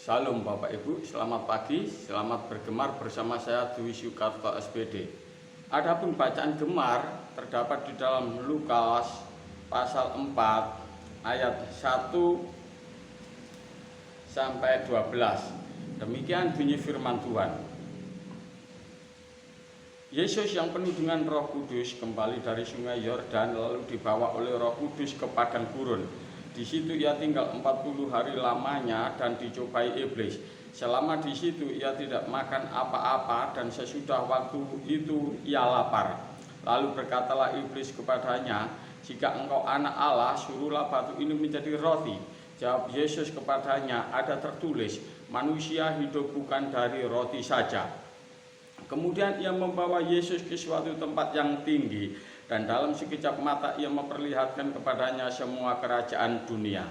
Salam Bapak Ibu, selamat pagi, selamat bergemar bersama saya Dwi Sukarto SPD. Adapun bacaan gemar terdapat di dalam Lukas pasal 4 ayat 1 sampai 12. Demikian bunyi firman Tuhan. Yesus yang penuh dengan Roh Kudus kembali dari sungai Yordan lalu dibawa oleh Roh Kudus ke padang gurun. Di situ ia tinggal 40 hari lamanya dan dicobai iblis. Selama di situ ia tidak makan apa-apa dan sesudah waktu itu ia lapar. Lalu berkatalah iblis kepadanya, "Jika engkau anak Allah, suruhlah batu ini menjadi roti." Jawab Yesus kepadanya, "Ada tertulis, manusia hidup bukan dari roti saja." Kemudian ia membawa Yesus ke suatu tempat yang tinggi, dan dalam sekejap mata ia memperlihatkan kepadanya semua kerajaan dunia.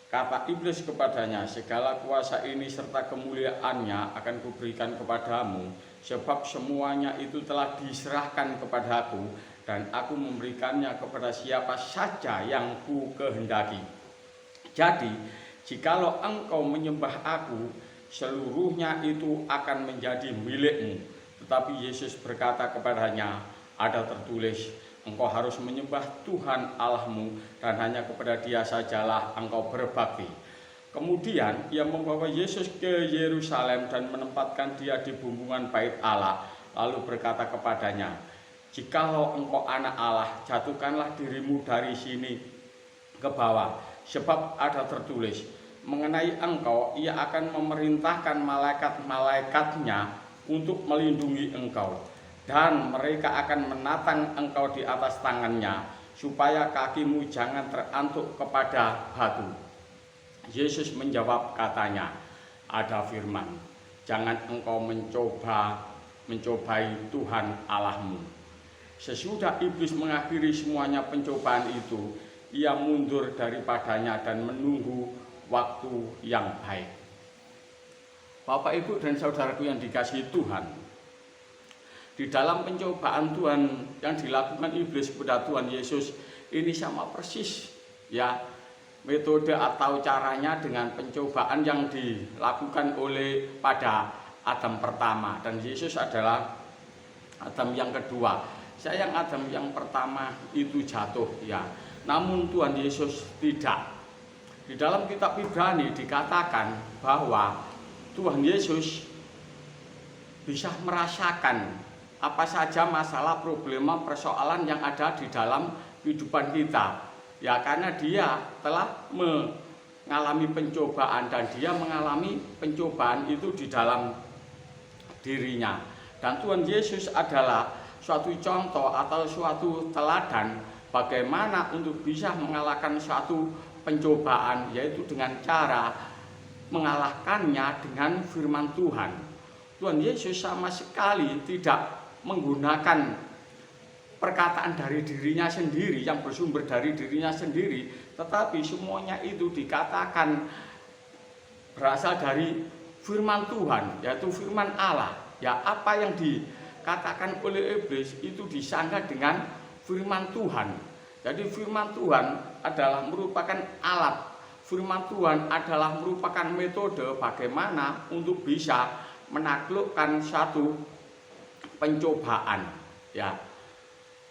Kata iblis kepadanya, "Segala kuasa ini serta kemuliaannya akan kuberikan kepadamu, sebab semuanya itu telah diserahkan kepadaku, dan aku memberikannya kepada siapa saja yang ku kehendaki. Jadi, jikalau engkau menyembah aku, seluruhnya itu akan menjadi milikmu." Tetapi Yesus berkata kepadanya, "Ada tertulis, engkau harus menyembah Tuhan Allahmu dan hanya kepada Dia sajalah engkau berbakti." Kemudian ia membawa Yesus ke Yerusalem dan menempatkan Dia di bumbungan bait Allah, lalu berkata kepadanya, "Jikalau engkau anak Allah, jatuhkanlah dirimu dari sini ke bawah, sebab ada tertulis, mengenai engkau ia akan memerintahkan malaikat-malaikatnya untuk melindungi engkau, dan mereka akan menatang engkau di atas tangannya, supaya kakimu jangan terantuk kepada batu." Yesus menjawab katanya, "Ada firman, jangan engkau mencobai Tuhan Allahmu." Sesudah iblis mengakhiri semuanya pencobaan itu, ia mundur daripadanya dan menunggu waktu yang baik. Bapak, Ibu, dan saudaraku yang dikasihi Tuhan, di dalam pencobaan Tuhan yang dilakukan iblis kepada Tuhan Yesus ini sama persis ya metode atau caranya dengan pencobaan yang dilakukan oleh pada Adam pertama, dan Yesus adalah Adam yang kedua. Sayang Adam yang pertama itu jatuh ya, namun Tuhan Yesus tidak. Di dalam kitab Ibrani dikatakan bahwa Tuhan Yesus bisa merasakan apa saja masalah, problema, persoalan yang ada di dalam kehidupan kita. Ya, karena Dia telah mengalami pencobaan, dan Dia mengalami pencobaan itu di dalam dirinya. Dan Tuhan Yesus adalah suatu contoh atau suatu teladan bagaimana untuk bisa mengalahkan suatu pencobaan, yaitu dengan cara mengalahkannya dengan firman Tuhan. Tuhan Yesus sama sekali tidak menggunakan perkataan dari dirinya sendiri yang bersumber dari dirinya sendiri, tetapi semuanya itu dikatakan berasal dari firman Tuhan, yaitu firman Allah. Ya, apa yang dikatakan oleh iblis itu disangka dengan firman Tuhan. Jadi firman Tuhan adalah merupakan alat. Firman Tuhan adalah merupakan metode bagaimana untuk bisa menaklukkan satu pencobaan ya.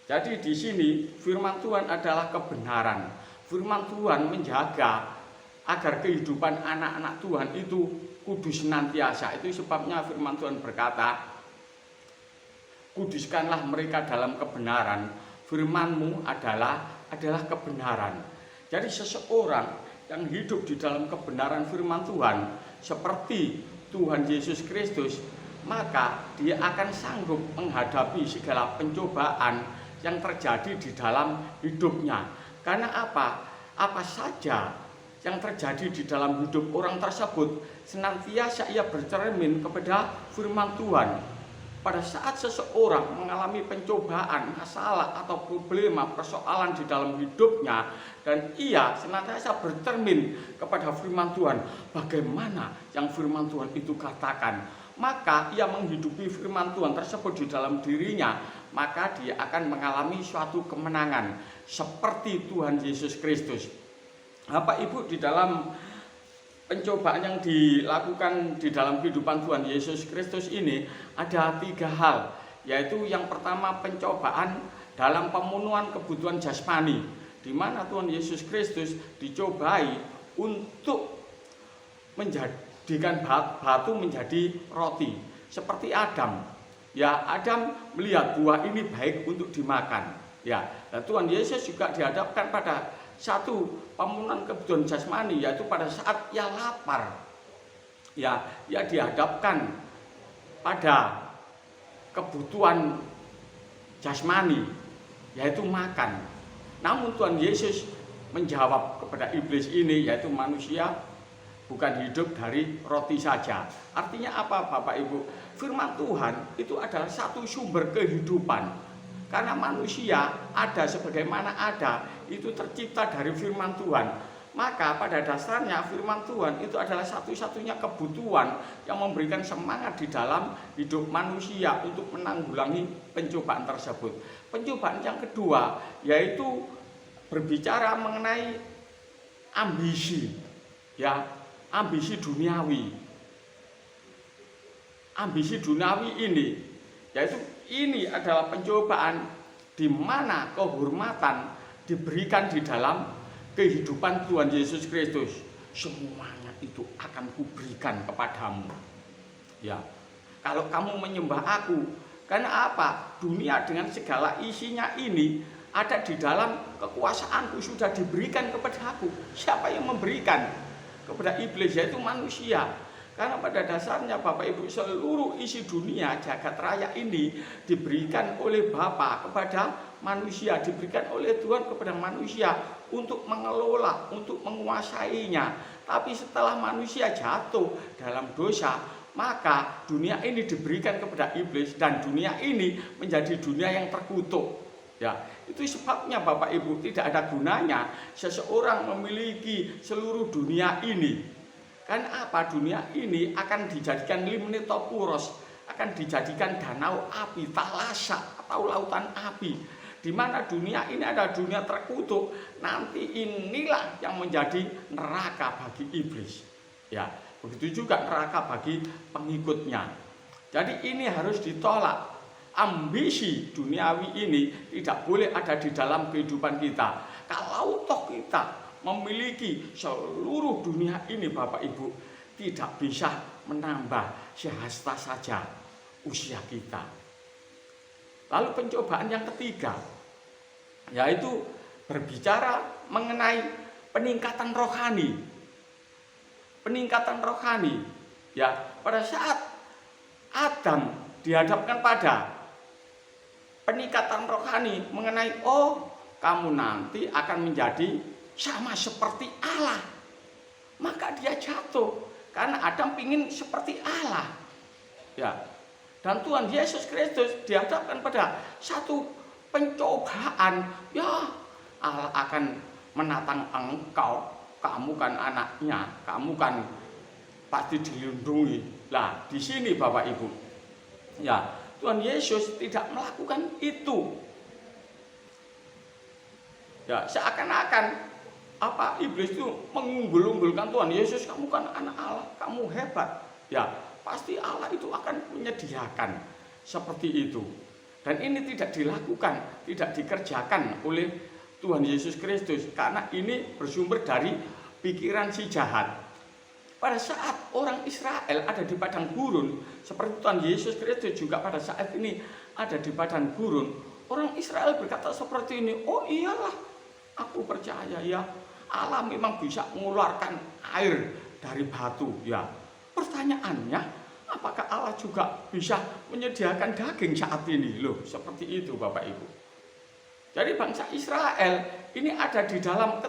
Jadi di sini firman Tuhan adalah kebenaran. Firman Tuhan menjaga agar kehidupan anak-anak Tuhan itu kudus senantiasa. Itu sebabnya firman Tuhan berkata, "Kuduskanlah mereka dalam kebenaran, firman-Mu adalah kebenaran." Jadi seseorang yang hidup di dalam kebenaran firman Tuhan seperti Tuhan Yesus Kristus, maka dia akan sanggup menghadapi segala pencobaan yang terjadi di dalam hidupnya. Karena apa saja yang terjadi di dalam hidup orang tersebut senantiasa ia bercermin kepada firman Tuhan. Pada saat seseorang mengalami pencobaan, masalah atau problema, persoalan di dalam hidupnya, dan ia senantiasa bercermin kepada firman Tuhan, bagaimana yang firman Tuhan itu katakan, maka ia menghidupi firman Tuhan tersebut di dalam dirinya, maka dia akan mengalami suatu kemenangan seperti Tuhan Yesus Kristus. Bapak Ibu, di dalam pencobaan yang dilakukan di dalam kehidupan Tuhan Yesus Kristus ini ada 3 hal, yaitu yang pertama pencobaan dalam pemenuhan kebutuhan jasmani, di mana Tuhan Yesus Kristus dicobai untuk menjadikan batu menjadi roti, seperti Adam. Ya, Adam melihat buah ini baik untuk dimakan. Ya, dan Tuhan Yesus juga dihadapkan pada satu pemenuhan kebutuhan jasmani, yaitu pada saat ia lapar. Ya, ia dihadapkan pada kebutuhan jasmani, yaitu makan. Namun Tuhan Yesus menjawab kepada iblis ini, yaitu manusia bukan hidup dari roti saja. Artinya apa, Bapak Ibu? Firman Tuhan itu adalah satu sumber kehidupan. Karena manusia ada sebagaimana ada, itu tercipta dari firman Tuhan. Maka pada dasarnya firman Tuhan itu adalah satu-satunya kebutuhan yang memberikan semangat di dalam hidup manusia untuk menanggulangi pencobaan tersebut. Pencobaan yang kedua yaitu berbicara mengenai ambisi, ya, ambisi duniawi. Ambisi duniawi ini, yaitu ini adalah pencobaan di mana kehormatan diberikan di dalam kehidupan Tuhan Yesus Kristus. Semuanya itu akan kuberikan kepadamu. Ya, kalau kamu menyembah aku, karena apa? Dunia dengan segala isinya ini ada di dalam kekuasaanku, sudah diberikan kepada aku. Siapa yang memberikan? Kepada iblis, yaitu manusia. Karena pada dasarnya Bapak Ibu, seluruh isi dunia jagat raya ini diberikan oleh Bapa kepada manusia, diberikan oleh Tuhan kepada manusia untuk mengelola, untuk menguasainya. Tapi setelah manusia jatuh dalam dosa, maka dunia ini diberikan kepada iblis dan dunia ini menjadi dunia yang terkutuk. Ya, itu sebabnya Bapak Ibu, tidak ada gunanya seseorang memiliki seluruh dunia ini. Kan apa? Dunia ini akan dijadikan limnetopuros, akan dijadikan danau api, talasa atau lautan api, di mana dunia ini adalah dunia terkutuk. Nanti inilah yang menjadi neraka bagi iblis. Ya, begitu juga neraka bagi pengikutnya. Jadi ini harus ditolak. Ambisi duniawi ini tidak boleh ada di dalam kehidupan kita. Kalau toh kita memiliki seluruh dunia ini, Bapak Ibu, tidak bisa menambah sehasta saja usia kita. Lalu pencobaan yang ketiga yaitu berbicara mengenai peningkatan rohani. Peningkatan rohani, ya, pada saat Adam dihadapkan pada peningkatan rohani mengenai kamu nanti akan menjadi sama seperti Allah, maka dia jatuh karena Adam ingin seperti Allah. Ya, dan Tuhan Yesus Kristus dihadapkan pada satu pencobaan. Ya, Allah akan menatang engkau, kamu kan anaknya, kamu kan pasti dilindungi. Lah, di sini Bapak Ibu, ya, Tuhan Yesus tidak melakukan itu. Ya, seakan-akan iblis itu mengunggul-unggulkan Tuhan Yesus, kamu kan anak Allah, kamu hebat. Ya, pasti Allah itu akan menyediakan seperti itu. Dan ini tidak dilakukan, tidak dikerjakan oleh Tuhan Yesus Kristus, karena ini bersumber dari pikiran si jahat. Pada saat orang Israel ada di padang gurun, seperti Tuhan Yesus Kristus juga pada saat ini ada di padang gurun, orang Israel berkata seperti ini, oh iyalah, aku percaya ya, Allah memang bisa mengeluarkan air dari batu. Ya, pertanyaannya, apakah Allah juga bisa menyediakan daging saat ini? Loh, seperti itu Bapak Ibu. Jadi bangsa Israel ini ada di dalam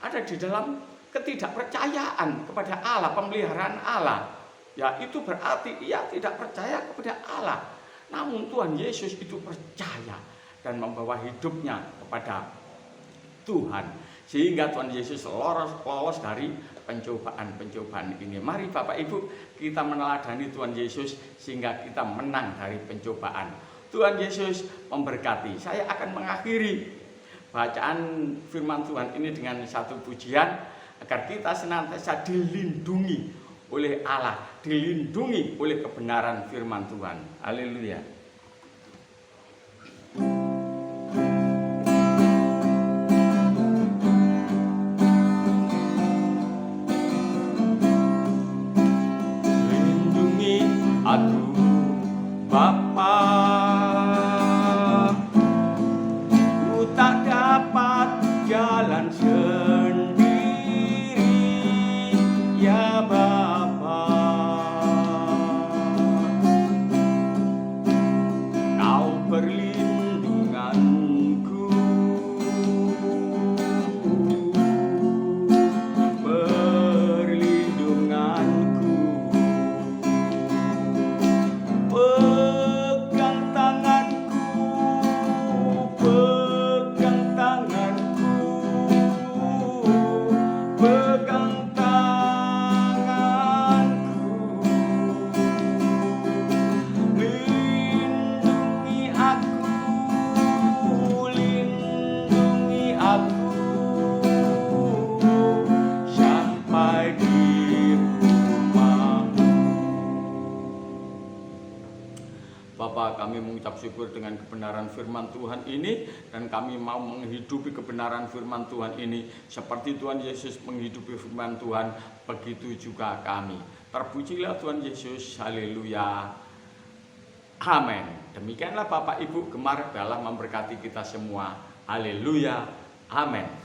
ada di dalam ketidakpercayaan kepada Allah, pemeliharaan Allah. Ya, itu berarti ia tidak percaya kepada Allah. Namun Tuhan Yesus itu percaya dan membawa hidupnya kepada Tuhan, sehingga Tuhan Yesus lolos dari pencobaan ini. Mari Bapak Ibu, kita meneladani Tuhan Yesus sehingga kita menang dari pencobaan. Tuhan Yesus memberkati. Saya akan mengakhiri bacaan firman Tuhan ini dengan satu pujian. agar kita senantiasa dilindungi oleh Allah, dilindungi oleh kebenaran firman Tuhan. Haleluya. Lindungi aku, Bapa, ku tak dapat jalan sendiri, ya Bapa. Kau perlindunganku, perlindunganku. Pegang tanganku, pegang tanganku, pegang tanganku. Lindungi aku, lindungi aku sampai di rumahmu. Bapa, kami mengucap syukur dengan kebenaran firman Tuhan ini, dan kami mau menghidupi kebenaran firman Tuhan ini seperti Tuhan Yesus menghidupi firman Tuhan, begitu juga kami. Terpujilah Tuhan Yesus, haleluya, amin. Demikianlah Bapak Ibu Gemar, Allah memberkati kita semua, haleluya, amin.